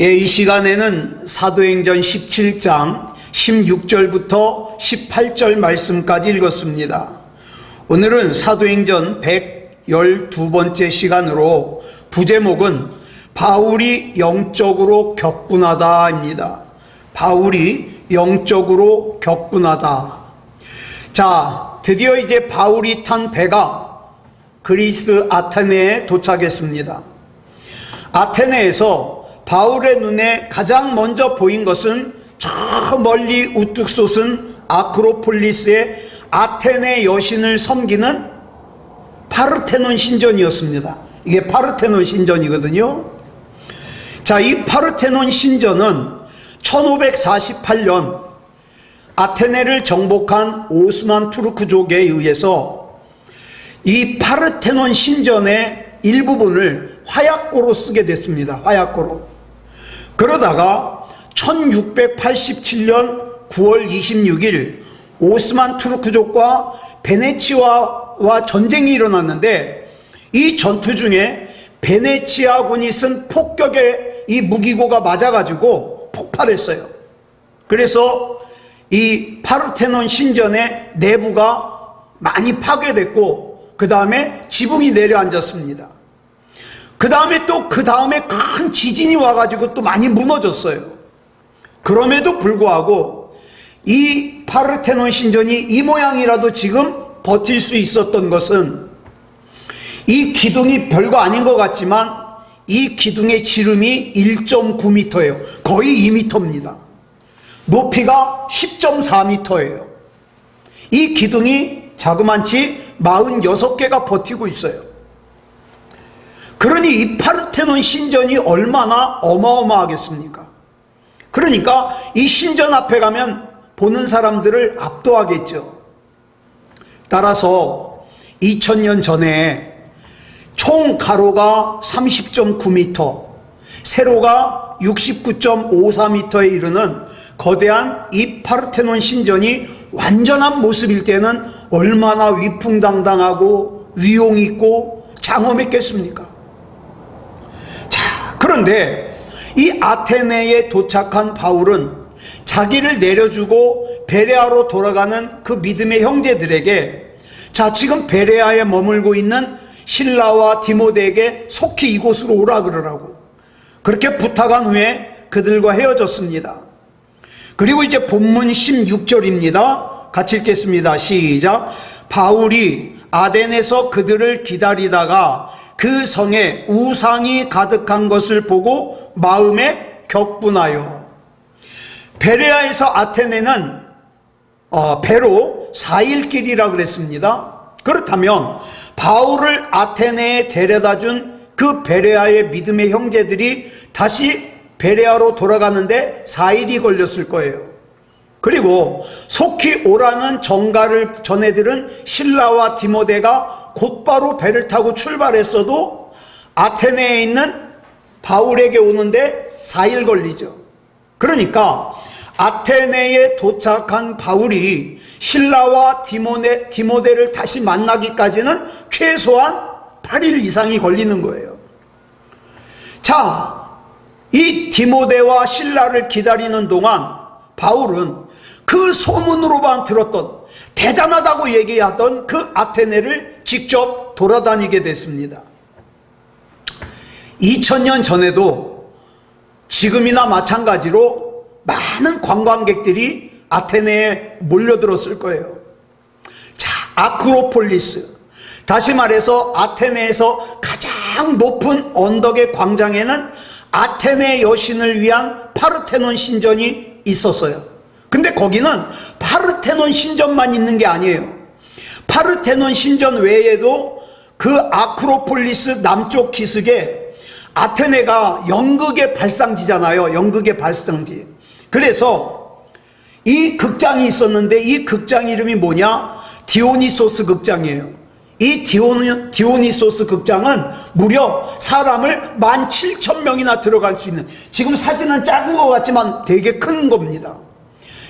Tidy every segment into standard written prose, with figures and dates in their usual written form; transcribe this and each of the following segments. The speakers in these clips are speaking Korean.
이 시간에는 사도행전 17장 16절부터 18절 말씀까지 읽었습니다. 오늘은 사도행전 112번째 시간으로 부제목은 바울이 영적으로 격분하다입니다. 바울이 영적으로 격분하다. 자, 드디어 이제 바울이 탄 배가 그리스 아테네에 도착했습니다. 아테네에서 바울의 눈에 가장 먼저 보인 것은 저 멀리 우뚝 솟은 아크로폴리스의 아테네 여신을 섬기는 파르테논 신전이었습니다. 이게 파르테논 신전이거든요. 자, 이 파르테논 신전은 1548년 아테네를 정복한 오스만 투르크족에 의해서 이 파르테논 신전의 일부분을 화약고로 쓰게 됐습니다. 화약고로. 그러다가 1687년 9월 26일 오스만 투르크족과 베네치아와 전쟁이 일어났는데 이 전투 중에 베네치아군이 쓴 폭격에 이 무기고가 맞아가지고 폭발했어요. 그래서 이 파르테논 신전의 내부가 많이 파괴됐고 그 다음에 지붕이 내려앉았습니다. 그 다음에 큰 지진이 와가지고 또 많이 무너졌어요. 그럼에도 불구하고 이 파르테논 신전이 이 모양이라도 지금 버틸 수 있었던 것은 이 기둥이 별거 아닌 것 같지만 이 기둥의 지름이 1.9m예요. 거의 2m입니다. 높이가 10.4m예요. 이 기둥이 자그만치 46개가 버티고 있어요. 그러니 이 파르테논 신전이 얼마나 어마어마하겠습니까? 그러니까 이 신전 앞에 가면 보는 사람들을 압도하겠죠. 따라서 2000년 전에 총 가로가 30.9m, 세로가 69.54m에 이르는 거대한 이 파르테논 신전이 완전한 모습일 때는 얼마나 위풍당당하고 위용있고 장엄했겠습니까? 자, 그런데 이 아테네에 도착한 바울은 자기를 내려주고 베레아로 돌아가는 그 믿음의 형제들에게 자, 지금 베레아에 머물고 있는 실라와 디모데에게 속히 이곳으로 오라 그러라고 그렇게 부탁한 후에 그들과 헤어졌습니다. 그리고 이제 본문 16절입니다. 같이 읽겠습니다. 시작. 바울이 아덴에서 그들을 기다리다가 그 성에 우상이 가득한 것을 보고 마음에 격분하여. 베레아에서 아테네는 배로 4일 길이라 그랬습니다. 그렇다면 바울을 아테네에 데려다준 그 베레아의 믿음의 형제들이 다시 베레아로 돌아가는데 4일이 걸렸을 거예요. 그리고 속히 오라는 정가를 전해들은 실라와 디모데가 곧바로 배를 타고 출발했어도 아테네에 있는 바울에게 오는데 4일 걸리죠. 그러니까 아테네에 도착한 바울이 실라와 디모데를 다시 만나기까지는 최소한 8일 이상이 걸리는 거예요. 자, 이 디모데와 실라를 기다리는 동안 바울은 그 소문으로만 들었던 대단하다고 얘기하던 그 아테네를 직접 돌아다니게 됐습니다. 2000년 전에도 지금이나 마찬가지로 많은 관광객들이 아테네에 몰려들었을 거예요. 자, 아크로폴리스, 다시 말해서 아테네에서 가장 높은 언덕의 광장에는 아테네 여신을 위한 파르테논 신전이 있었어요. 근데 거기는 파르테논 신전만 있는 게 아니에요. 파르테논 신전 외에도 그 아크로폴리스 남쪽 기슭에 아테네가 연극의 발상지잖아요. 연극의 발상지. 그래서 이 극장이 있었는데 이 극장 이름이 뭐냐? 디오니소스 극장이에요. 이 디오니소스 극장은 무려 사람을 17,000명이나 들어갈 수 있는, 지금 사진은 작은 것 같지만 되게 큰 겁니다.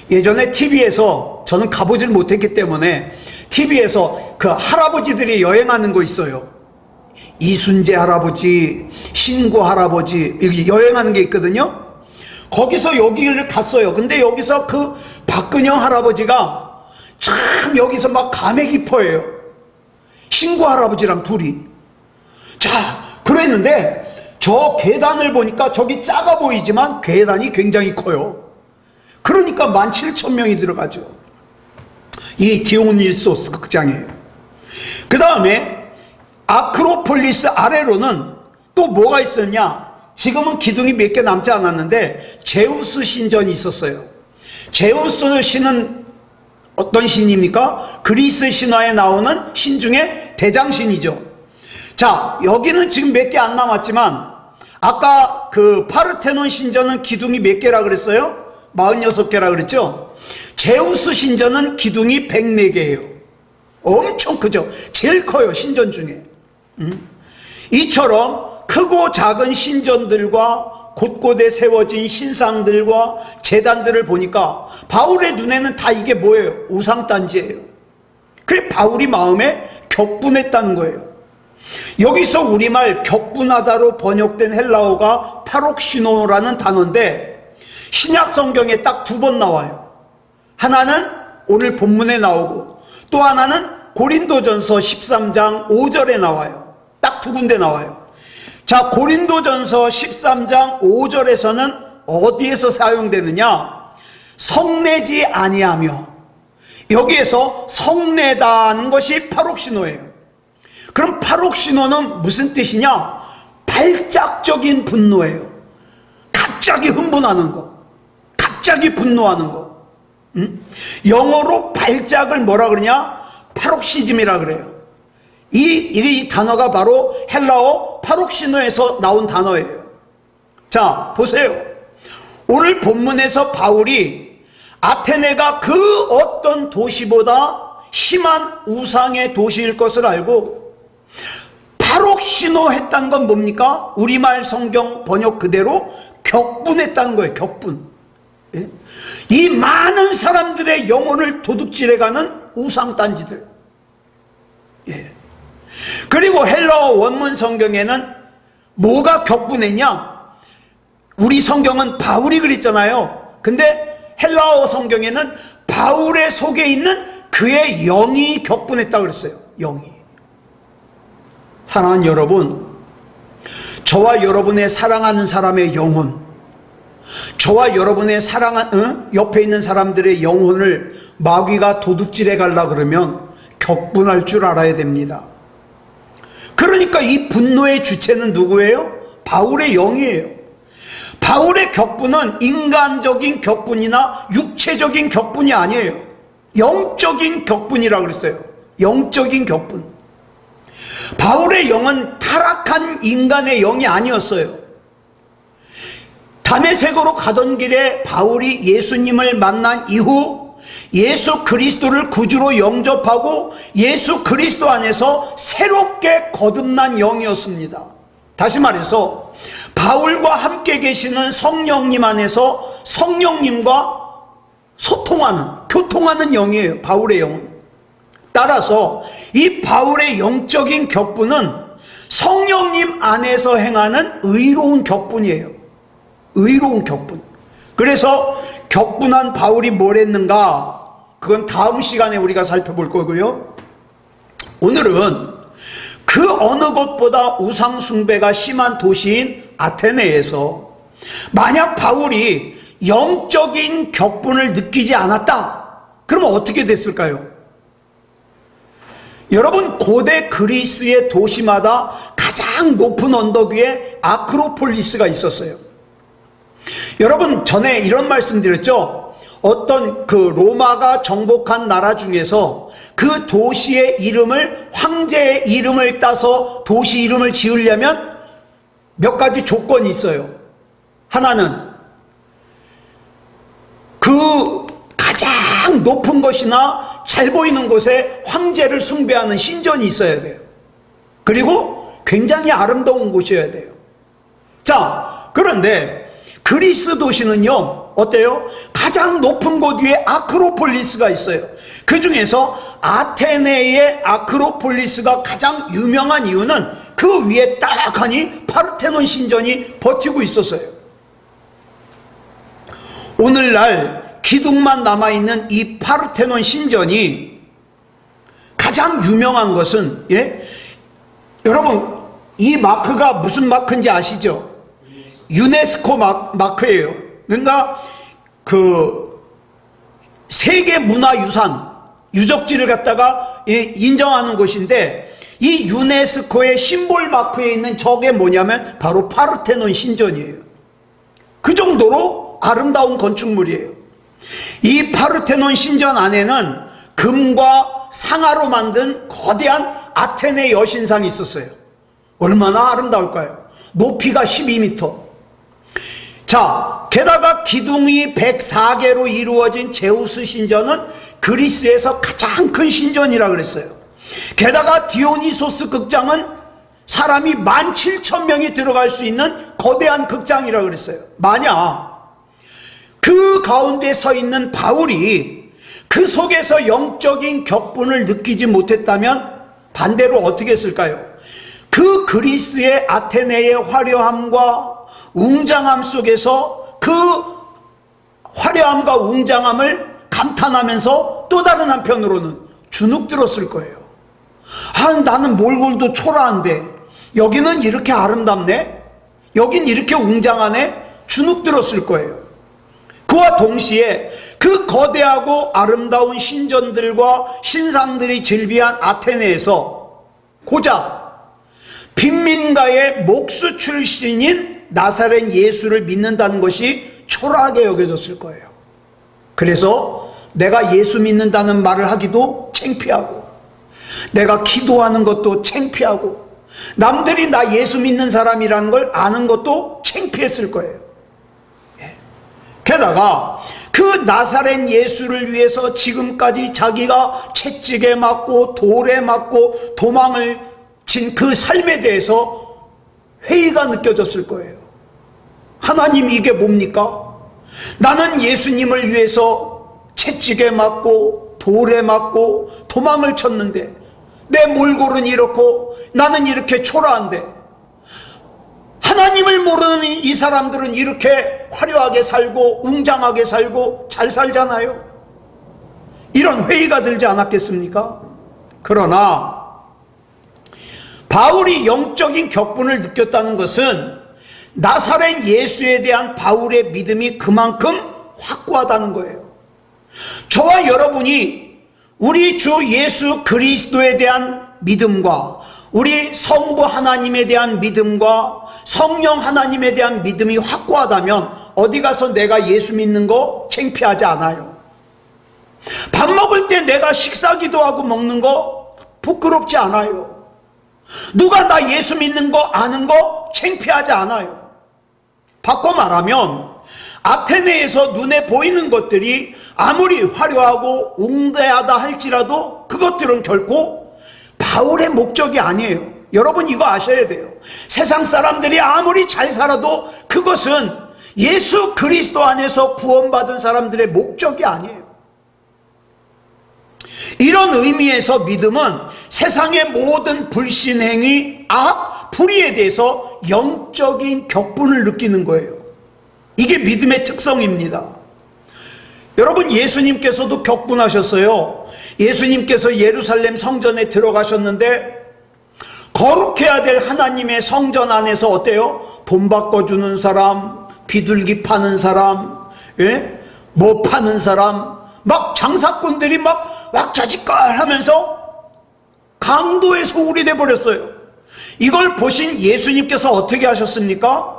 예전에 TV에서, 저는 가보질 못했기 때문에 TV에서 그 할아버지들이 여행하는 거 있어요. 이순재 할아버지, 신구 할아버지 여기 여행하는 게 있거든요. 거기서 여기를 갔어요. 근데 여기서 그 박근영 할아버지가 참 여기서 막 감회 깊어해요. 신구 할아버지랑 둘이. 자, 그랬는데 저 계단을 보니까 저기 작아 보이지만 계단이 굉장히 커요. 그러니까 17,000명이 들어가죠. 이 디오니소스 극장이에요. 그 다음에 아크로폴리스 아래로는 또 뭐가 있었냐? 지금은 기둥이 몇 개 남지 않았는데 제우스 신전이 있었어요. 제우스 신은 어떤 신입니까? 그리스 신화에 나오는 신 중에 대장신이죠. 자, 여기는 지금 몇 개 안 남았지만 아까 그 파르테논 신전은 기둥이 몇 개라 그랬어요? 46개라 그랬죠? 제우스 신전은 기둥이 104개예요. 엄청 크죠? 제일 커요, 신전 중에. 이처럼 크고 작은 신전들과 곳곳에 세워진 신상들과 제단들을 보니까 바울의 눈에는 다 이게 뭐예요? 우상단지예요. 그래 바울이 마음에 격분했다는 거예요. 여기서 우리말 격분하다로 번역된 헬라어가 파록시노라는 단어인데 신약 성경에 딱 2번 나와요. 하나는 오늘 본문에 나오고 또 하나는 고린도전서 13장 5절에 나와요. 딱 2군데 나와요. 자, 고린도전서 13장 5절에서는 어디에서 사용되느냐? 성내지 아니하며. 여기에서 성내다는 것이 파록시노예요. 그럼 파록시노는 무슨 뜻이냐? 발작적인 분노예요. 갑자기 흥분하는 거, 갑자기 분노하는 거. 영어로 발작을 뭐라 그러냐? 파록시즘이라 그래요. 이 단어가 바로 헬라어 파록시노에서 나온 단어예요. 자, 보세요. 오늘 본문에서 바울이 아테네가 그 어떤 도시보다 심한 우상의 도시일 것을 알고 파록시노 했다는 건 뭡니까? 우리말 성경 번역 그대로 격분했다는 거예요. 격분. 예? 이 많은 사람들의 영혼을 도둑질해가는 우상단지들. 예. 그리고 헬라어 원문 성경에는 뭐가 격분했냐? 우리 성경은 바울이 그랬잖아요. 근데 헬라어 성경에는 바울의 속에 있는 그의 영이 격분했다고 그랬어요. 영이. 사랑하는 여러분, 저와 여러분의 사랑하는 사람의 영혼, 저와 여러분의 옆에 있는 사람들의 영혼을 마귀가 도둑질해 가려고 그러면 격분할 줄 알아야 됩니다. 그러니까 이 분노의 주체는 누구예요? 바울의 영이에요. 바울의 격분은 인간적인 격분이나 육체적인 격분이 아니에요. 영적인 격분이라고 그랬어요. 영적인 격분. 바울의 영은 타락한 인간의 영이 아니었어요. 다메섹으로 가던 길에 바울이 예수님을 만난 이후 예수 그리스도를 구주로 영접하고 예수 그리스도 안에서 새롭게 거듭난 영이었습니다. 다시 말해서 바울과 함께 계시는 성령님 안에서 성령님과 소통하는, 교통하는 영이에요. 바울의 영은. 따라서 이 바울의 영적인 격분은 성령님 안에서 행하는 의로운 격분이에요. 의로운 격분. 그래서 격분한 바울이 뭘 했는가? 그건 다음 시간에 우리가 살펴볼 거고요. 오늘은 그 어느 곳보다 우상숭배가 심한 도시인 아테네에서 만약 바울이 영적인 격분을 느끼지 않았다, 그러면 어떻게 됐을까요? 여러분, 고대 그리스의 도시마다 가장 높은 언덕 위에 아크로폴리스가 있었어요. 여러분, 전에 이런 말씀 드렸죠? 어떤 그 로마가 정복한 나라 중에서 그 도시의 이름을, 황제의 이름을 따서 도시 이름을 지으려면 몇 가지 조건이 있어요. 하나는 그 가장 높은 것이나 잘 보이는 곳에 황제를 숭배하는 신전이 있어야 돼요. 그리고 굉장히 아름다운 곳이어야 돼요. 자, 그런데 그리스 도시는요, 어때요? 가장 높은 곳 위에 아크로폴리스가 있어요. 그 중에서 아테네의 아크로폴리스가 가장 유명한 이유는 그 위에 딱 하니 파르테논 신전이 버티고 있었어요. 오늘날 기둥만 남아있는 이 파르테논 신전이 가장 유명한 것은, 여러분 이 마크가 무슨 마크인지 아시죠? 유네스코 마크예요. 그러니까 그 세계문화유산 유적지를 갖다가 인정하는 곳인데, 이 유네스코의 심볼 마크에 있는 저게 뭐냐면 바로 파르테논 신전이에요. 그 정도로 아름다운 건축물이에요. 이 파르테논 신전 안에는 금과 상아로 만든 거대한 아테네 여신상이 있었어요. 얼마나 아름다울까요? 높이가 12m. 자, 게다가 기둥이 104개로 이루어진 제우스 신전은 그리스에서 가장 큰 신전이라 그랬어요. 게다가 디오니소스 극장은 사람이 17,000명이 들어갈 수 있는 거대한 극장이라 그랬어요. 만약 그 가운데 서 있는 바울이 그 속에서 영적인 격분을 느끼지 못했다면 반대로 어떻게 했을까요? 그 그리스의 아테네의 화려함과 웅장함 속에서 그 화려함과 웅장함을 감탄하면서 또 다른 한편으로는 주눅들었을 거예요. 나는 몰골도 초라한데 여기는 이렇게 아름답네? 여긴 이렇게 웅장하네? 주눅들었을 거예요. 그와 동시에 그 거대하고 아름다운 신전들과 신상들이 즐비한 아테네에서 고작 빈민가의 목수 출신인 나사렛 예수를 믿는다는 것이 초라하게 여겨졌을 거예요. 그래서 내가 예수 믿는다는 말을 하기도 창피하고, 내가 기도하는 것도 창피하고, 남들이 나 예수 믿는 사람이라는 걸 아는 것도 창피했을 거예요. 게다가 그 나사렛 예수를 위해서 지금까지 자기가 채찍에 맞고 돌에 맞고 도망을 친 그 삶에 대해서 회의가 느껴졌을 거예요. 하나님, 이게 뭡니까? 나는 예수님을 위해서 채찍에 맞고 돌에 맞고 도망을 쳤는데 내 몰골은 이렇고 나는 이렇게 초라한데, 하나님을 모르는 이 사람들은 이렇게 화려하게 살고 웅장하게 살고 잘 살잖아요. 이런 회의가 들지 않았겠습니까? 그러나 바울이 영적인 격분을 느꼈다는 것은 나사렛 예수에 대한 바울의 믿음이 그만큼 확고하다는 거예요. 저와 여러분이 우리 주 예수 그리스도에 대한 믿음과 우리 성부 하나님에 대한 믿음과 성령 하나님에 대한 믿음이 확고하다면 어디 가서 내가 예수 믿는 거 창피하지 않아요. 밥 먹을 때 내가 식사 기도하고 먹는 거 부끄럽지 않아요. 누가 나 예수 믿는 거 아는 거 창피하지 않아요. 바꿔 말하면 아테네에서 눈에 보이는 것들이 아무리 화려하고 웅대하다 할지라도 그것들은 결코 바울의 목적이 아니에요. 여러분, 이거 아셔야 돼요. 세상 사람들이 아무리 잘 살아도 그것은 예수 그리스도 안에서 구원받은 사람들의 목적이 아니에요. 이런 의미에서 믿음은 세상의 모든 불신행위, 악, 불의에 대해서 영적인 격분을 느끼는 거예요. 이게 믿음의 특성입니다. 여러분, 예수님께서도 격분하셨어요. 예수님께서 예루살렘 성전에 들어가셨는데 거룩해야 될 하나님의 성전 안에서 어때요? 돈 바꿔주는 사람, 비둘기 파는 사람, 뭐 파는 사람, 막 장사꾼들이 막 왁자지껄 하면서 강도의 소굴이 돼버렸어요. 이걸 보신 예수님께서 어떻게 하셨습니까?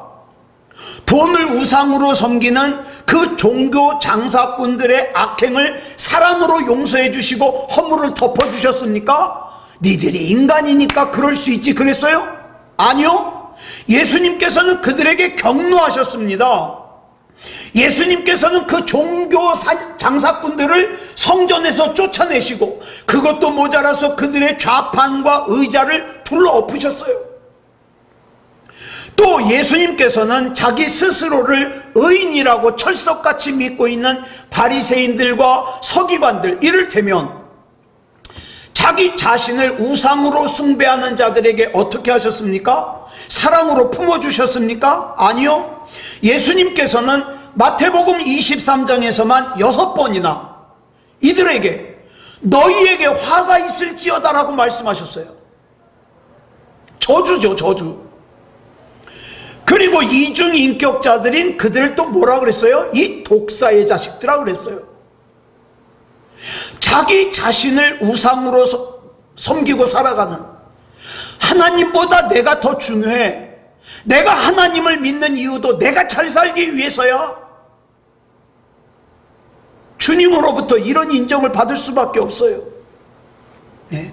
돈을 우상으로 섬기는 그 종교 장사꾼들의 악행을 사람으로 용서해 주시고 허물을 덮어주셨습니까? 니들이 인간이니까 그럴 수 있지 그랬어요? 아니요. 예수님께서는 그들에게 격노하셨습니다. 예수님께서는 그 종교 장사꾼들을 성전에서 쫓아내시고 그것도 모자라서 그들의 좌판과 의자를 둘러 엎으셨어요. 또 예수님께서는 자기 스스로를 의인이라고 철석같이 믿고 있는 바리새인들과 서기관들, 이를테면 자기 자신을 우상으로 숭배하는 자들에게 어떻게 하셨습니까? 사랑으로 품어주셨습니까? 아니요. 예수님께서는 마태복음 23장에서만 6번이나 이들에게 너희에게 화가 있을지어다라고 말씀하셨어요. 저주죠, 저주. 그리고 이중인격자들인 그들을 또 뭐라 그랬어요? 이 독사의 자식들이라 그랬어요. 자기 자신을 우상으로 섬기고 살아가는, 하나님보다 내가 더 중요해, 내가 하나님을 믿는 이유도 내가 잘 살기 위해서야, 주님으로부터 이런 인정을 받을 수밖에 없어요. 네.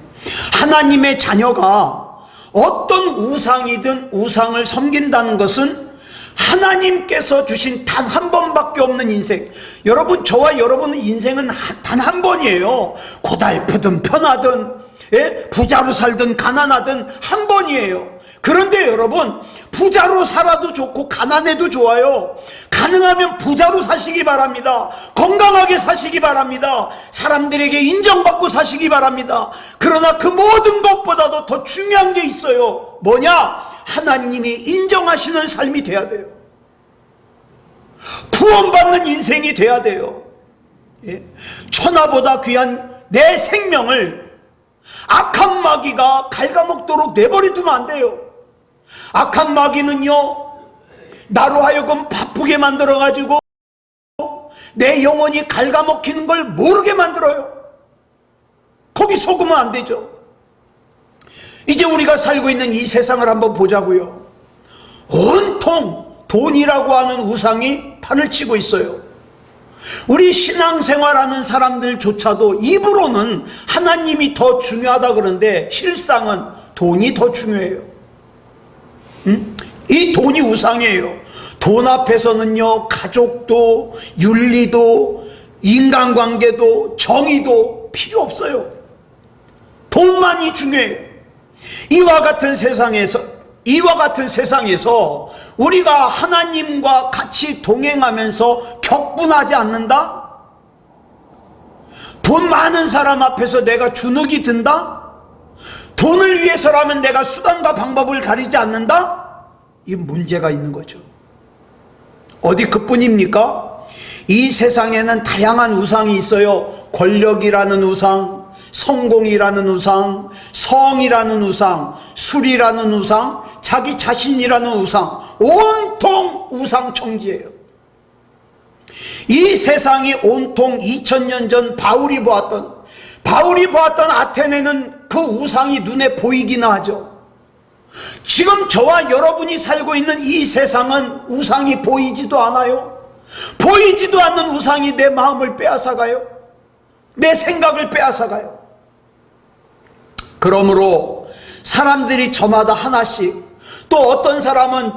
하나님의 자녀가 어떤 우상이든 우상을 섬긴다는 것은 하나님께서 주신 단 한 번밖에 없는 인생. 여러분, 저와 여러분의 인생은 단 한 번이에요. 고달프든 편하든, 예? 부자로 살든 가난하든 한 번이에요. 그런데 여러분, 부자로 살아도 좋고 가난해도 좋아요. 가능하면 부자로 사시기 바랍니다. 건강하게 사시기 바랍니다. 사람들에게 인정받고 사시기 바랍니다. 그러나 그 모든 것보다도 더 중요한 게 있어요. 뭐냐? 하나님이 인정하시는 삶이 돼야 돼요. 구원받는 인생이 돼야 돼요. 예? 천하보다 귀한 내 생명을 악한 마귀가 갉아먹도록 내버려두면 안 돼요. 악한 마귀는요, 나로 하여금 바쁘게 만들어가지고 내 영혼이 갉아먹히는 걸 모르게 만들어요. 거기 속으면 안 되죠. 이제 우리가 살고 있는 이 세상을 한번 보자고요. 온통 돈이라고 하는 우상이 판을 치고 있어요. 우리 신앙생활하는 사람들조차도 입으로는 하나님이 더 중요하다 그러는데 실상은 돈이 더 중요해요. 이 돈이 우상이에요. 돈 앞에서는요, 가족도 윤리도 인간관계도 정의도 필요 없어요. 돈만이 중요해요. 이와 같은 세상에서 우리가 하나님과 같이 동행하면서 격분하지 않는다? 돈 많은 사람 앞에서 내가 주눅이 든다? 돈을 위해서라면 내가 수단과 방법을 가리지 않는다? 이 문제가 있는 거죠. 어디 그뿐입니까? 이 세상에는 다양한 우상이 있어요. 권력이라는 우상, 성공이라는 우상, 성이라는 우상, 술이라는 우상, 자기 자신이라는 우상, 온통 우상청지예요. 이 세상이 온통 2000년 전 바울이 보았던 아테네는 그 우상이 눈에 보이기나 하죠. 지금 저와 여러분이 살고 있는 이 세상은 우상이 보이지도 않아요. 보이지도 않는 우상이 내 마음을 빼앗아가요. 내 생각을 빼앗아가요. 그러므로 사람들이 저마다 하나씩, 또 어떤 사람은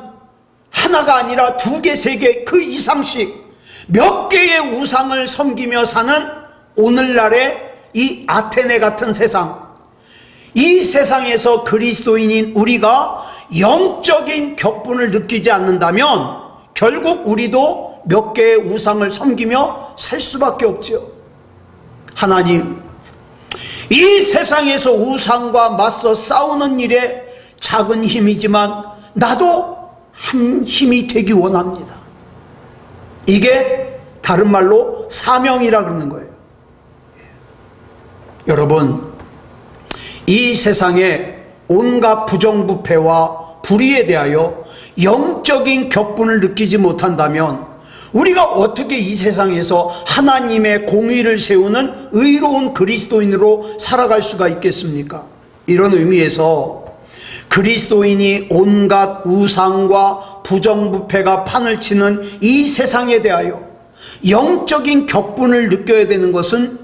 하나가 아니라 2개, 3개, 그 이상씩 몇 개의 우상을 섬기며 사는 오늘날의 이 아테네 같은 세상, 이 세상에서 그리스도인인 우리가 영적인 격분을 느끼지 않는다면 결국 우리도 몇 개의 우상을 섬기며 살 수밖에 없지요. 하나님, 이 세상에서 우상과 맞서 싸우는 일에 작은 힘이지만 나도 한 힘이 되기 원합니다. 이게 다른 말로 사명이라 그러는 거예요. 여러분, 이 세상에 온갖 부정부패와 불의에 대하여 영적인 격분을 느끼지 못한다면 우리가 어떻게 이 세상에서 하나님의 공의를 세우는 의로운 그리스도인으로 살아갈 수가 있겠습니까? 이런 의미에서 그리스도인이 온갖 우상과 부정부패가 판을 치는 이 세상에 대하여 영적인 격분을 느껴야 되는 것은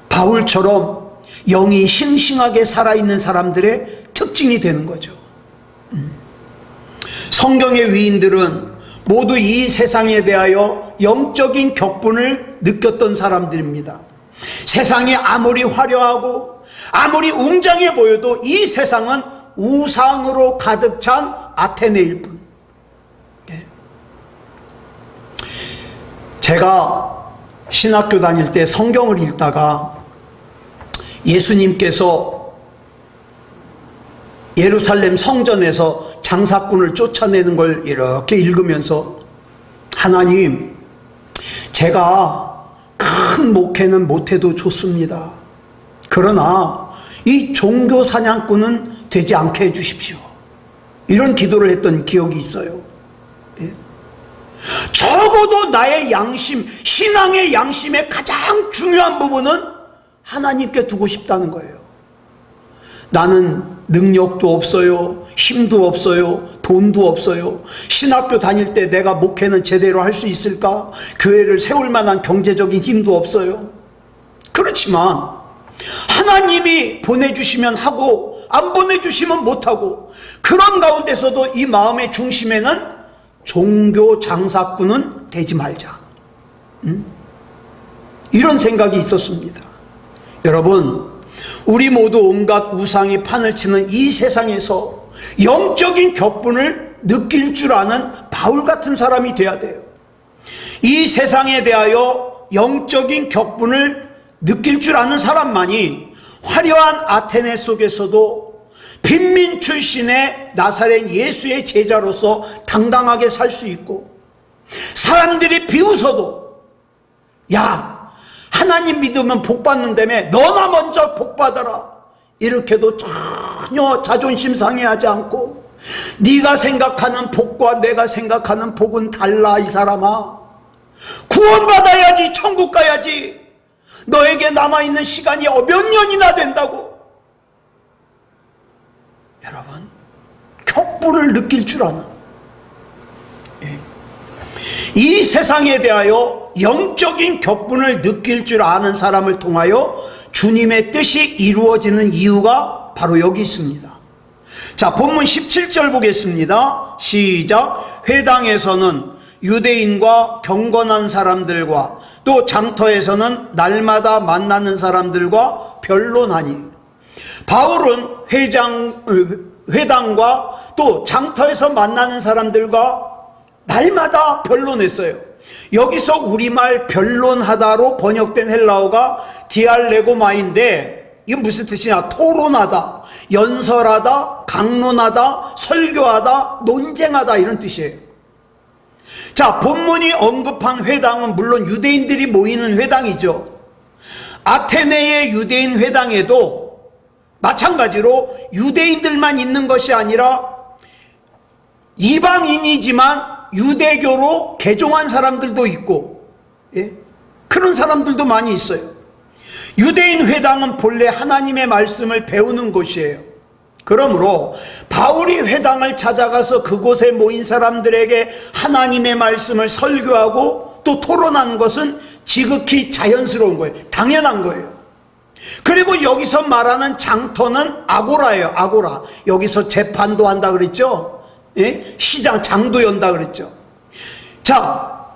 바울처럼 영이 싱싱하게 살아있는 사람들의 특징이 되는 거죠. 성경의 위인들은 모두 이 세상에 대하여 영적인 격분을 느꼈던 사람들입니다. 세상이 아무리 화려하고 아무리 웅장해 보여도 이 세상은 우상으로 가득 찬 아테네일 뿐. 제가 신학교 다닐 때 성경을 읽다가 예수님께서 예루살렘 성전에서 장사꾼을 쫓아내는 걸 이렇게 읽으면서, 하나님, 제가 큰 목회는 못해도 좋습니다. 그러나 이 종교 사냥꾼은 되지 않게 해주십시오. 이런 기도를 했던 기억이 있어요. 예. 적어도 나의 양심, 신앙의 양심의 가장 중요한 부분은 하나님께 두고 싶다는 거예요. 나는 능력도 없어요, 힘도 없어요, 돈도 없어요. 신학교 다닐 때 내가 목회는 제대로 할 수 있을까? 교회를 세울 만한 경제적인 힘도 없어요. 그렇지만 하나님이 보내주시면 하고 안 보내주시면 못하고, 그런 가운데서도 이 마음의 중심에는 종교 장사꾼은 되지 말자, 이런 생각이 있었습니다. 여러분, 우리 모두 온갖 우상이 판을 치는 이 세상에서 영적인 격분을 느낄 줄 아는 바울 같은 사람이 돼야 돼요. 이 세상에 대하여 영적인 격분을 느낄 줄 아는 사람만이 화려한 아테네 속에서도 빈민 출신의 나사렛 예수의 제자로서 당당하게 살 수 있고, 사람들이 비웃어도 야, 하나님 믿으면 복 받는다며 너나 먼저 복 받아라, 이렇게도 전혀 자존심 상해하지 않고, 네가 생각하는 복과 내가 생각하는 복은 달라, 이 사람아. 구원받아야지 천국 가야지. 너에게 남아있는 시간이 몇 년이나 된다고. 여러분, 격분을 느낄 줄 아는, 이 세상에 대하여 영적인 격분을 느낄 줄 아는 사람을 통하여 주님의 뜻이 이루어지는 이유가 바로 여기 있습니다. 자, 본문 17절 보겠습니다. 시작. 회당에서는 유대인과 경건한 사람들과 또 장터에서는 날마다 만나는 사람들과 변론하니. 바울은 회당과 또 장터에서 만나는 사람들과 날마다 변론했어요. 여기서 우리말 변론하다로 번역된 헬라어가 디알레고마인데, 이게 무슨 뜻이냐? 토론하다, 연설하다, 강론하다, 설교하다, 논쟁하다, 이런 뜻이에요. 자, 본문이 언급한 회당은 물론 유대인들이 모이는 회당이죠. 아테네의 유대인 회당에도 마찬가지로 유대인들만 있는 것이 아니라 이방인이지만 유대교로 개종한 사람들도 있고, 예? 그런 사람들도 많이 있어요. 유대인 회당은 본래 하나님의 말씀을 배우는 곳이에요. 그러므로 바울이 회당을 찾아가서 그곳에 모인 사람들에게 하나님의 말씀을 설교하고 또 토론하는 것은 지극히 자연스러운 거예요. 당연한 거예요. 그리고 여기서 말하는 장터는 아고라예요. 아고라. 여기서 재판도 한다 그랬죠. 예? 시장, 장도 연다 그랬죠. 자,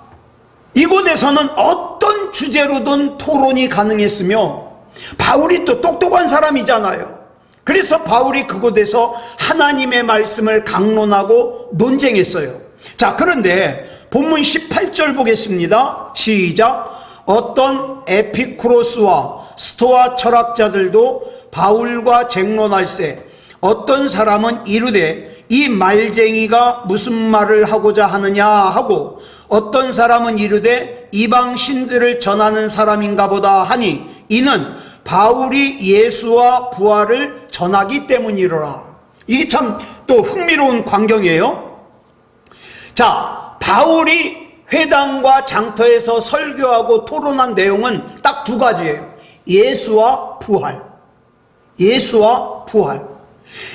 이곳에서는 어떤 주제로든 토론이 가능했으며, 바울이 또 똑똑한 사람이잖아요. 그래서 바울이 그곳에서 하나님의 말씀을 강론하고 논쟁했어요. 자, 그런데 본문 18절 보겠습니다. 시작. 어떤 에피쿠로스와 스토아 철학자들도 바울과 쟁론할세, 어떤 사람은 이르되 이 말쟁이가 무슨 말을 하고자 하느냐 하고, 어떤 사람은 이르되 이방 신들을 전하는 사람인가 보다 하니, 이는 바울이 예수와 부활을 전하기 때문이로라. 이게 참 또 흥미로운 광경이에요. 자, 바울이 회당과 장터에서 설교하고 토론한 내용은 딱 두 가지예요. 예수와 부활. 예수와 부활.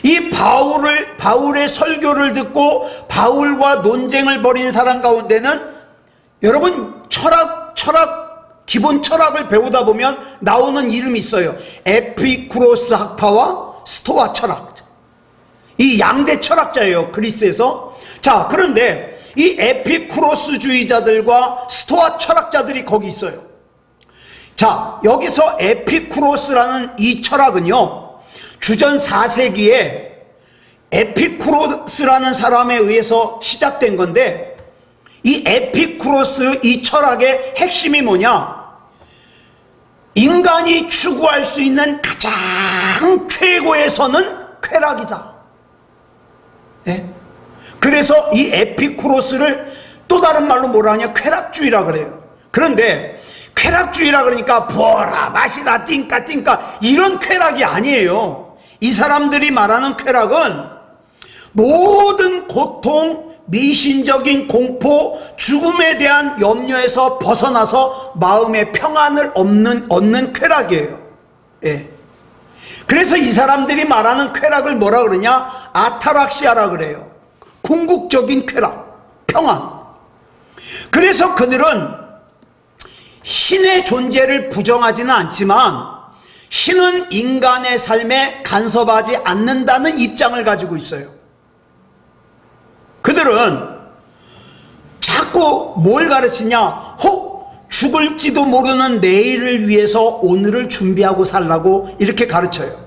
이 바울의 설교를 듣고 바울과 논쟁을 벌인 사람 가운데는, 여러분 기본 철학을 배우다 보면 나오는 이름이 있어요. 에피쿠로스 학파와 스토아 철학. 이 양대 철학자예요, 그리스에서. 자, 그런데 이 에피쿠로스주의자들과 스토아 철학자들이 거기 있어요. 자, 여기서 에피쿠로스라는 이 철학은요, 주전 4세기에 에피쿠로스라는 사람에 의해서 시작된 건데, 이 에피쿠로스 이 철학의 핵심이 뭐냐? 인간이 추구할 수 있는 가장 최고의 선은 쾌락이다. 예? 그래서 이 에피쿠로스를 또 다른 말로 뭐라 하냐, 쾌락주의라 그래요. 그런데 쾌락주의라 그러니까 부어라 마시라 띵까 이런 쾌락이 아니에요. 이 사람들이 말하는 쾌락은 모든 고통, 미신적인 공포, 죽음에 대한 염려에서 벗어나서 마음의 평안을 얻는 쾌락이에요. 예. 그래서 이 사람들이 말하는 쾌락을 뭐라 그러냐, 아타락시아라 그래요. 궁극적인 쾌락, 평안. 그래서 그들은 신의 존재를 부정하지는 않지만 신은 인간의 삶에 간섭하지 않는다는 입장을 가지고 있어요. 그들은 자꾸 뭘 가르치냐, 혹 죽을지도 모르는 내일을 위해서 오늘을 준비하고 살라고 이렇게 가르쳐요.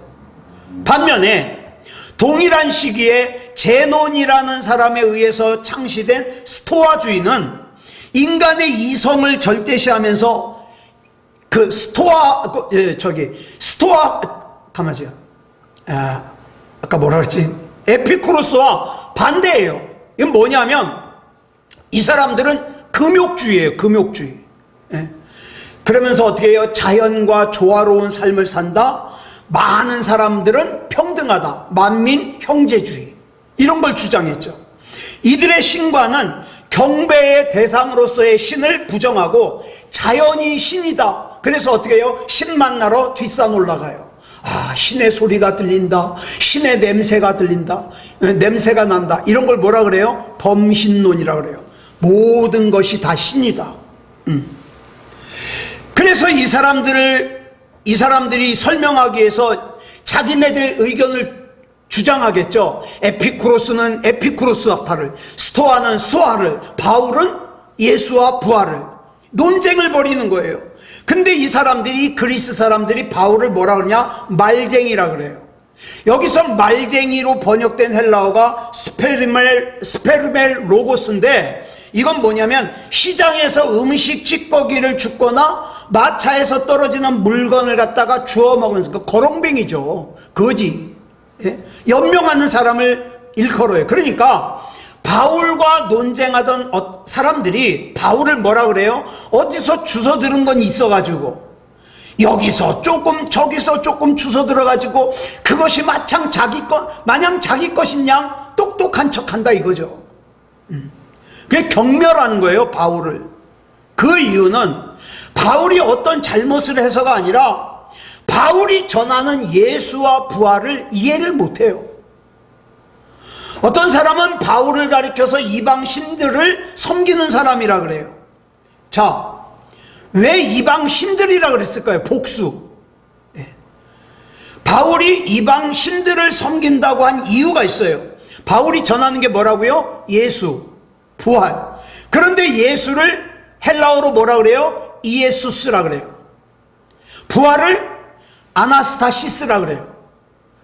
반면에 동일한 시기에 제논이라는 사람에 의해서 창시된 스토아주의는 인간의 이성을 절대시하면서 그 가만히요. 아까 뭐라 그랬지? 에피쿠로스와 반대예요. 이건 뭐냐면 이 사람들은 금욕주의예요. 금욕주의. 예. 그러면서 어떻게 해요? 자연과 조화로운 삶을 산다. 많은 사람들은 평등하다. 만민 형제주의. 이런 걸 주장했죠. 이들의 신과는 경배의 대상으로서의 신을 부정하고 자연이 신이다. 그래서 어떻게 해요? 신 만나러 뒷산 올라가요. 아, 신의 소리가 들린다. 신의 냄새가 들린다. 냄새가 난다. 이런 걸 뭐라 그래요? 범신론이라 그래요. 모든 것이 다 신이다. 그래서 이 사람들이 설명하기 위해서 자기네들 의견을 주장하겠죠. 에피쿠로스는 에피쿠로스 학파를, 스토아는 스토아를, 바울은 예수와 부활을 논쟁을 벌이는 거예요. 근데 이 그리스 사람들이 바울을 뭐라 그러냐, 말쟁이라 그래요. 여기서 말쟁이로 번역된 헬라어가 스페르멜 로고스인데, 이건 뭐냐면 시장에서 음식 찌꺼기를 줍거나 마차에서 떨어지는 물건을 갖다가 주워 먹으면서, 그 거렁뱅이죠. 거지. 예? 연명하는 사람을 일컬어요. 그러니까 바울과 논쟁하던 사람들이 바울을 뭐라 그래요? 어디서 주워 들은 건 있어가지고 여기서 조금 저기서 조금 주워 들어가지고 그것이 마냥 자기 것인 양 똑똑한 척한다 이거죠. 그게 경멸하는 거예요, 바울을. 그 이유는 바울이 어떤 잘못을 해서가 아니라 바울이 전하는 예수와 부활을 이해를 못해요. 어떤 사람은 바울을 가리켜서 이방 신들을 섬기는 사람이라 그래요. 자, 왜 이방 신들이라 그랬을까요? 복수. 바울이 이방 신들을 섬긴다고 한 이유가 있어요. 바울이 전하는 게 뭐라고요? 예수, 부활. 그런데 예수를 헬라어로 뭐라 그래요? 이에수스라 그래요. 부활을 아나스타시스라 그래요.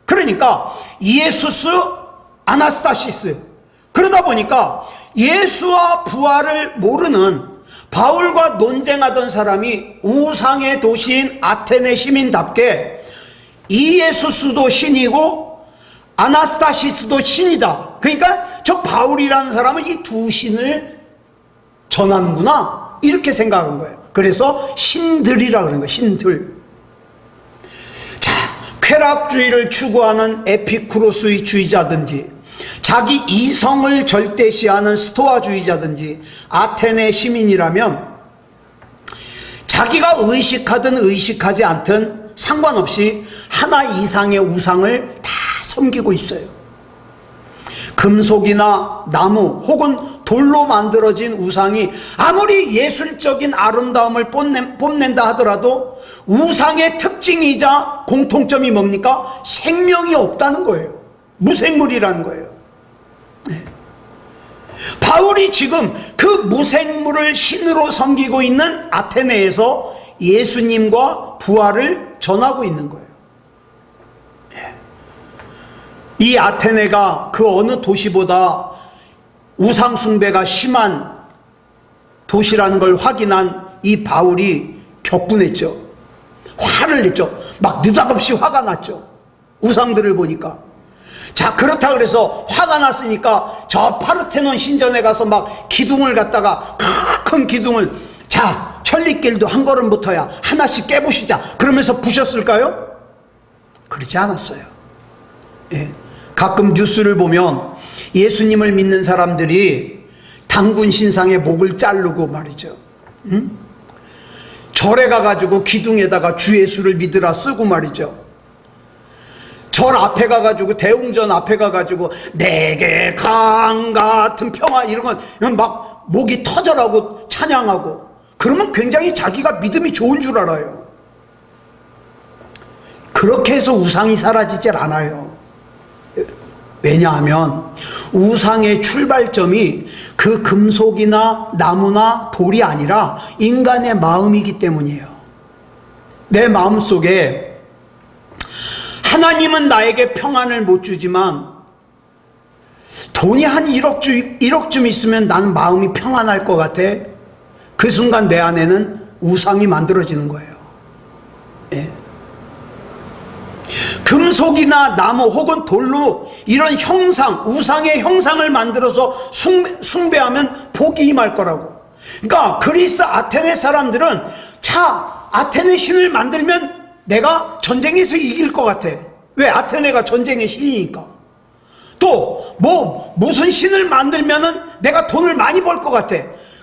그러니까 이에수스, 아나스타시스. 그러다 보니까 예수와 부활을 모르는 바울과 논쟁하던 사람이 우상의 도시인 아테네 시민답게 이에수스도 신이고 아나스타시스도 신이다. 그러니까 저 바울이라는 사람은 이 두 신을 전하는구나, 이렇게 생각한 거예요. 그래서 신들이라 그러는 거예요. 신들. 자, 쾌락주의를 추구하는 에피쿠로스의 주의자든지 자기 이성을 절대시하는 스토아주의자든지 아테네 시민이라면 자기가 의식하든 의식하지 않든 상관없이 하나 이상의 우상을 다 섬기고 있어요. 금속이나 나무 혹은 돌로 만들어진 우상이 아무리 예술적인 아름다움을 뽐낸다 하더라도 우상의 특징이자 공통점이 뭡니까? 생명이 없다는 거예요. 무생물이라는 거예요. 네. 바울이 지금 그 무생물을 신으로 섬기고 있는 아테네에서 예수님과 부활을 전하고 있는 거예요. 이 아테네가 그 어느 도시보다 우상숭배가 심한 도시라는 걸 확인한 이 바울이 격분했죠. 화를 냈죠. 막 느닷없이 화가 났죠. 우상들을 보니까. 자, 그렇다 그래서 화가 났으니까 저 파르테논 신전에 가서 막 기둥을 갖다가 큰 기둥을, 자, 천리길도 한 걸음부터야 하나씩 깨부시자 그러면서 부셨을까요? 그렇지 않았어요. 예. 가끔 뉴스를 보면 예수님을 믿는 사람들이 당군 신상의 목을 자르고 말이죠. 절에 가가지고 기둥에다가 주 예수를 믿으라 쓰고 말이죠. 절 앞에 가가지고, 대웅전 앞에 가가지고 내게 강 같은 평화 이런 건 막 목이 터져라고 찬양하고, 그러면 굉장히 자기가 믿음이 좋은 줄 알아요. 그렇게 해서 우상이 사라지질 않아요. 왜냐하면 우상의 출발점이 그 금속이나 나무나 돌이 아니라 인간의 마음이기 때문이에요. 내 마음속에 하나님은 나에게 평안을 못 주지만 돈이 한 1억쯤 있으면 나는 마음이 평안할 것 같아. 그 순간 내 안에는 우상이 만들어지는 거예요. 예. 금속이나 나무 혹은 돌로 이런 형상, 우상의 형상을 만들어서 숭배하면 복이 임할 거라고. 그러니까 그리스 아테네 사람들은, 자, 아테네 신을 만들면 내가 전쟁에서 이길 것 같아. 왜? 아테네가 전쟁의 신이니까. 또 무슨 신을 만들면은 내가 돈을 많이 벌 것 같아.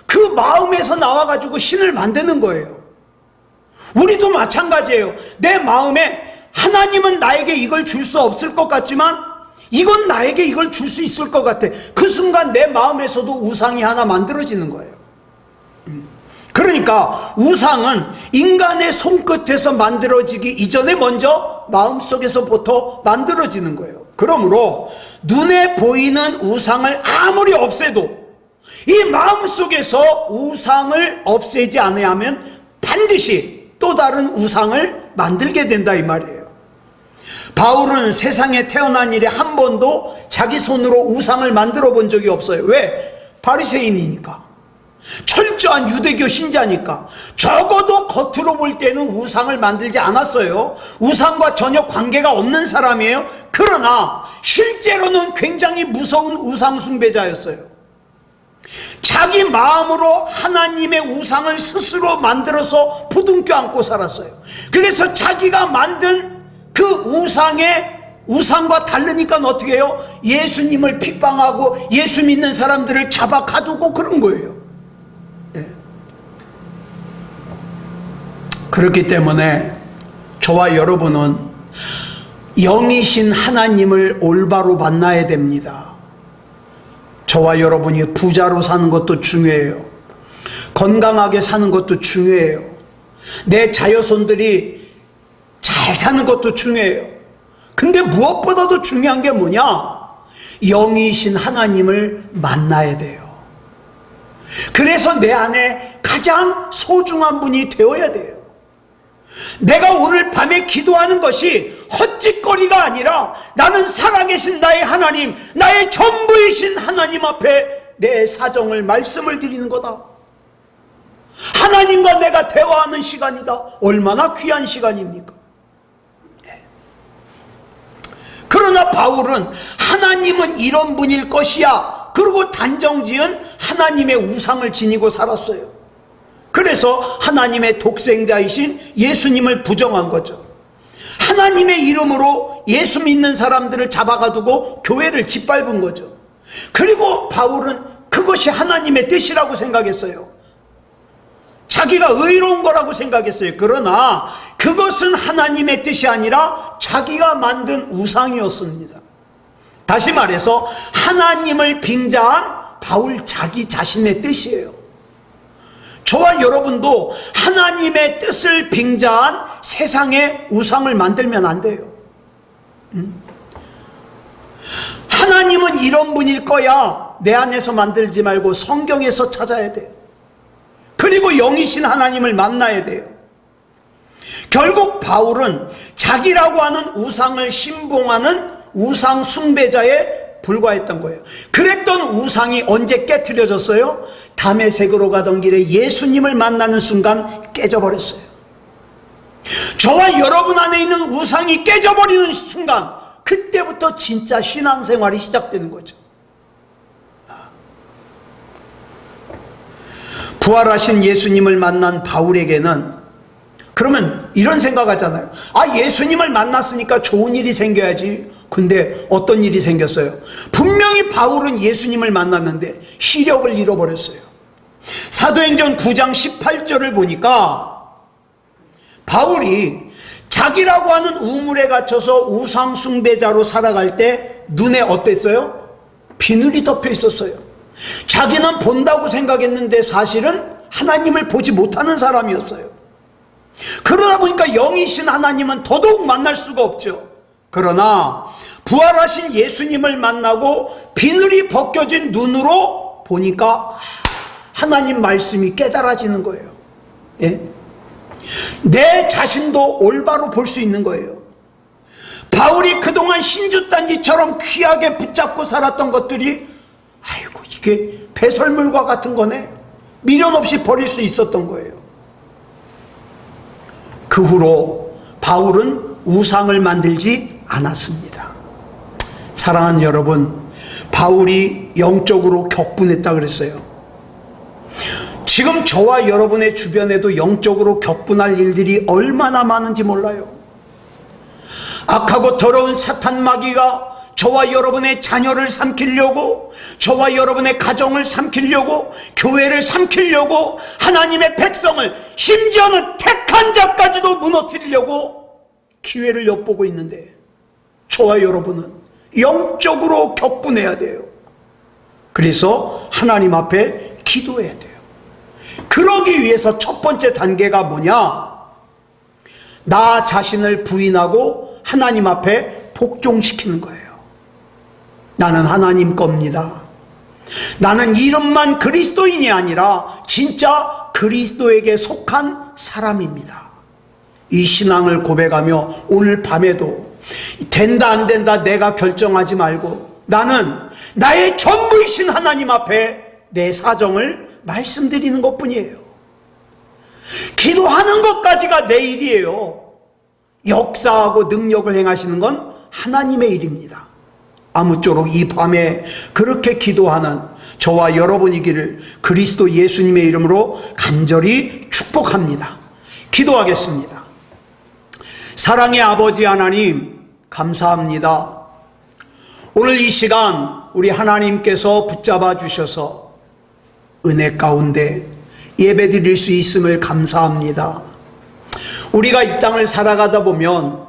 그 마음에서 나와가지고 신을 만드는 거예요. 우리도 마찬가지예요. 내 마음에 하나님은 나에게 이걸 줄 수 없을 것 같지만 이건 나에게 이걸 줄 수 있을 것 같아. 그 순간 내 마음에서도 우상이 하나 만들어지는 거예요. 그러니까 우상은 인간의 손끝에서 만들어지기 이전에 먼저 마음속에서부터 만들어지는 거예요. 그러므로 눈에 보이는 우상을 아무리 없애도 이 마음속에서 우상을 없애지 않으면 반드시 또 다른 우상을 만들게 된다 이 말이에요. 바울은 세상에 태어난 일에 한 번도 자기 손으로 우상을 만들어 본 적이 없어요. 왜? 바리새인이니까. 철저한 유대교 신자니까. 적어도 겉으로 볼 때는 우상을 만들지 않았어요. 우상과 전혀 관계가 없는 사람이에요. 그러나 실제로는 굉장히 무서운 우상 숭배자였어요. 자기 마음으로 하나님의 우상을 스스로 만들어서 부둥켜 안고 살았어요. 그래서 자기가 만든 그 우상과 다르니까 어떻게 해요? 예수님을 핍박하고 예수 믿는 사람들을 잡아 가두고 그런 거예요. 네. 그렇기 때문에 저와 여러분은 영이신 하나님을 올바로 만나야 됩니다. 저와 여러분이 부자로 사는 것도 중요해요. 건강하게 사는 것도 중요해요. 내 자녀손들이 잘 사는 것도 중요해요. 근데 무엇보다도 중요한 게 뭐냐? 영이신 하나님을 만나야 돼요. 그래서 내 안에 가장 소중한 분이 되어야 돼요. 내가 오늘 밤에 기도하는 것이 헛짓거리가 아니라 나는 살아계신 나의 하나님, 나의 전부이신 하나님 앞에 내 사정을 말씀을 드리는 거다. 하나님과 내가 대화하는 시간이다. 얼마나 귀한 시간입니까? 그러나 바울은 하나님은 이런 분일 것이야. 그리고 단정지은 하나님의 우상을 지니고 살았어요. 그래서 하나님의 독생자이신 예수님을 부정한 거죠. 하나님의 이름으로 예수 믿는 사람들을 잡아가두고 교회를 짓밟은 거죠. 그리고 바울은 그것이 하나님의 뜻이라고 생각했어요. 자기가 의로운 거라고 생각했어요. 그러나 그것은 하나님의 뜻이 아니라 자기가 만든 우상이었습니다. 다시 말해서 하나님을 빙자한 바울 자기 자신의 뜻이에요. 저와 여러분도 하나님의 뜻을 빙자한 세상의 우상을 만들면 안 돼요. 하나님은 이런 분일 거야. 내 안에서 만들지 말고 성경에서 찾아야 돼요. 그리고 영이신 하나님을 만나야 돼요. 결국 바울은 자기라고 하는 우상을 신봉하는 우상 숭배자에 불과했던 거예요. 그랬던 우상이 언제 깨트려졌어요? 다메섹으로 가던 길에 예수님을 만나는 순간 깨져버렸어요. 저와 여러분 안에 있는 우상이 깨져버리는 순간, 그때부터 진짜 신앙생활이 시작되는 거죠. 부활하신 예수님을 만난 바울에게는 그러면 이런 생각하잖아요. 예수님을 만났으니까 좋은 일이 생겨야지. 근데 어떤 일이 생겼어요? 분명히 바울은 예수님을 만났는데 시력을 잃어버렸어요. 사도행전 9장 18절을 보니까 바울이 자기라고 하는 우물에 갇혀서 우상 숭배자로 살아갈 때 눈에 어땠어요? 비늘이 덮여 있었어요. 자기는 본다고 생각했는데 사실은 하나님을 보지 못하는 사람이었어요. 그러다 보니까 영이신 하나님은 더더욱 만날 수가 없죠. 그러나 부활하신 예수님을 만나고 비늘이 벗겨진 눈으로 보니까 하나님 말씀이 깨달아지는 거예요. 예? 내 자신도 올바로 볼 수 있는 거예요. 바울이 그동안 신주단지처럼 귀하게 붙잡고 살았던 것들이 아이고 이게 배설물과 같은 거네, 미련 없이 버릴 수 있었던 거예요. 그 후로 바울은 우상을 만들지 않았습니다. 사랑하는 여러분, 바울이 영적으로 격분했다 그랬어요. 지금 저와 여러분의 주변에도 영적으로 격분할 일들이 얼마나 많은지 몰라요. 악하고 더러운 사탄 마귀가 저와 여러분의 자녀를 삼키려고, 저와 여러분의 가정을 삼키려고, 교회를 삼키려고, 하나님의 백성을, 심지어는 택한 자까지도 무너뜨리려고 기회를 엿보고 있는데, 저와 여러분은 영적으로 격분해야 돼요. 그래서 하나님 앞에 기도해야 돼요. 그러기 위해서 첫 번째 단계가 뭐냐? 나 자신을 부인하고 하나님 앞에 복종시키는 거예요. 나는 하나님 겁니다. 나는 이름만 그리스도인이 아니라 진짜 그리스도에게 속한 사람입니다. 이 신앙을 고백하며 오늘 밤에도 된다 안 된다 내가 결정하지 말고 나는 나의 전부이신 하나님 앞에 내 사정을 말씀드리는 것뿐이에요. 기도하는 것까지가 내 일이에요. 역사하고 능력을 행하시는 건 하나님의 일입니다. 아무쪼록 이 밤에 그렇게 기도하는 저와 여러분이기를 그리스도 예수님의 이름으로 간절히 축복합니다. 기도하겠습니다. 사랑의 아버지 하나님, 감사합니다. 오늘 이 시간 우리 하나님께서 붙잡아 주셔서 은혜 가운데 예배드릴 수 있음을 감사합니다. 우리가 이 땅을 살아가다 보면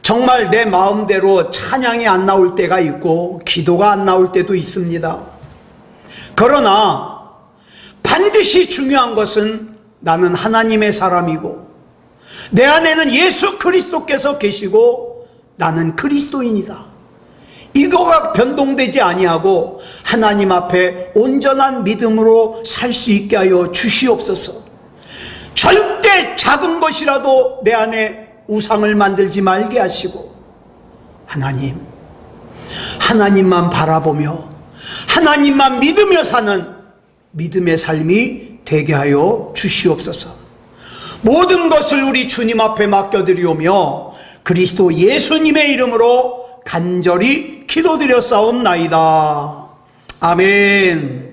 정말 내 마음대로 찬양이 안 나올 때가 있고 기도가 안 나올 때도 있습니다. 그러나 반드시 중요한 것은 나는 하나님의 사람이고 내 안에는 예수 그리스도께서 계시고 나는 그리스도인이다. 이거가 변동되지 아니하고 하나님 앞에 온전한 믿음으로 살 수 있게 하여 주시옵소서. 절대 작은 것이라도 내 안에 우상을 만들지 말게 하시고 하나님만 바라보며 하나님만 믿으며 사는 믿음의 삶이 되게 하여 주시옵소서. 모든 것을 우리 주님 앞에 맡겨드리오며 그리스도 예수님의 이름으로 간절히 기도드렸사옵나이다. 아멘.